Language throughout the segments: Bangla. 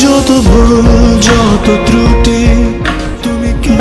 যত ভুল যত ত্রুটি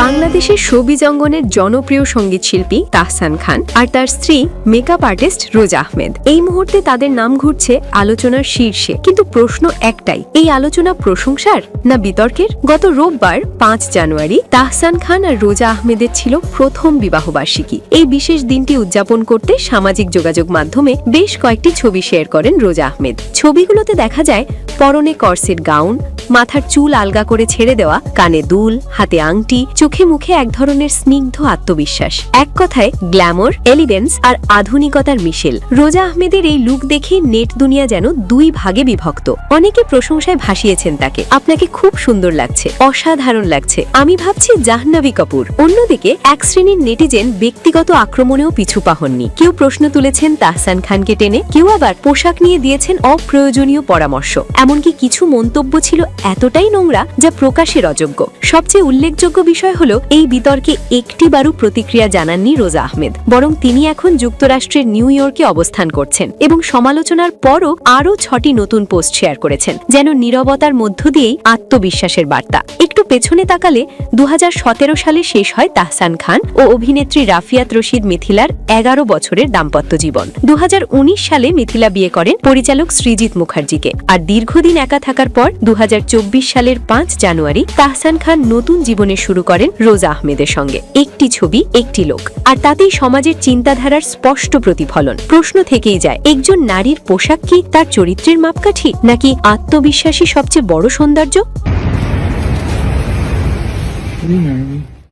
বাংলাদেশের শোবিজ অঙ্গনের জনপ্রিয় সঙ্গীত শিল্পী তাহসান খান আর তার স্ত্রী মেকআপ আর্টিস্ট রোজা আহমেদ এই মুহূর্তে তাদের নাম ঘুরছে আলোচনার শীর্ষে। কিন্তু প্রশ্ন একটাই, এই আলোচনা প্রশংসার না বিতর্কের? গত রোববার ৫ জানুয়ারি তাহসান খান আর রোজা আহমেদের ছিল প্রথম বিবাহবার্ষিকী। এই বিশেষ দিনটি উদযাপন করতে সামাজিক যোগাযোগ মাধ্যমে বেশ কয়েকটি ছবি শেয়ার করেন রোজা আহমেদ। ছবিগুলোতে দেখা যায় পরনে কর্সেট গাউন, মাথার চুল আলগা করে ছেড়ে দেওয়া, কানে দুল, হাতে আংটি, চোখে মুখে এক ধরনের স্নিগ্ধ আত্মবিশ্বাস। এক কথায় গ্ল্যামর, এলিগেন্স আর আধুনিকতার মিশেল। রোজা আহমেদের এই লুক দেখে নেট দুনিয়া যেন দুই ভাগে বিভক্ত। অনেকে প্রশংসায় ভাসিয়েছেন তাকে, আপনাকে খুব সুন্দর লাগছে, অসাধারণ লাগছে, আমি ভাবছি জাহ্নবী কাপুর। অন্যদিকে এক শ্রেণীর নেটিজেন ব্যক্তিগত আক্রমণেও পিছু পা হননি। কেউ প্রশ্ন তুলেছেন তাহসান খানকে টেনে, কেউ আবার পোশাক নিয়ে দিয়েছেন অপ্রয়োজনীয় পরামর্শ। এমনকি কিছু মন্তব্য ছিল এতটাই নোংরা যা প্রকাশের অযোগ্য। সবচেয়ে উল্লেখযোগ্য বিষয় হলো এই বিতর্কে একটিবারও প্রতিক্রিয়া জানাননি রোজা আহমেদ, বরং তিনি এখন যুক্তরাষ্ট্রের নিউ ইয়র্কে অবস্থান করছেন এবং সমালোচনার পরও আরও ৬টি নতুন পোস্ট শেয়ার করেছেন, যেন নীরবতার মধ্য দিয়েই আত্মবিশ্বাসের বার্তা। একটু পেছনে তাকালে ২০১৭ সালে শেষ হয় তাহসান খান ও অভিনেত্রী রাফিয়াত রশিদ মিথিলার ১১ বছরের দাম্পত্য জীবন। ২০১৯ সালে মিথিলা বিয়ে করেন পরিচালক সৃজিত মুখার্জিকে। আর দীর্ঘদিন একা থাকার পর ২০২৪ সালের ৫ জানুয়ারি তাহসান খান নতুন জীবনে শুরু করেন রোজা আহমেদের সঙ্গে। একটি ছবি, একটি লোক, আর তাতেই সমাজের চিন্তাধারার স্পষ্ট প্রতিফলন। প্রশ্ন থেকেই যায়, একজন নারীর পোশাক কি তার চরিত্রের মাপকাঠি, নাকি আত্মবিশ্বাসী সবচেয়ে বড় সৌন্দর্য?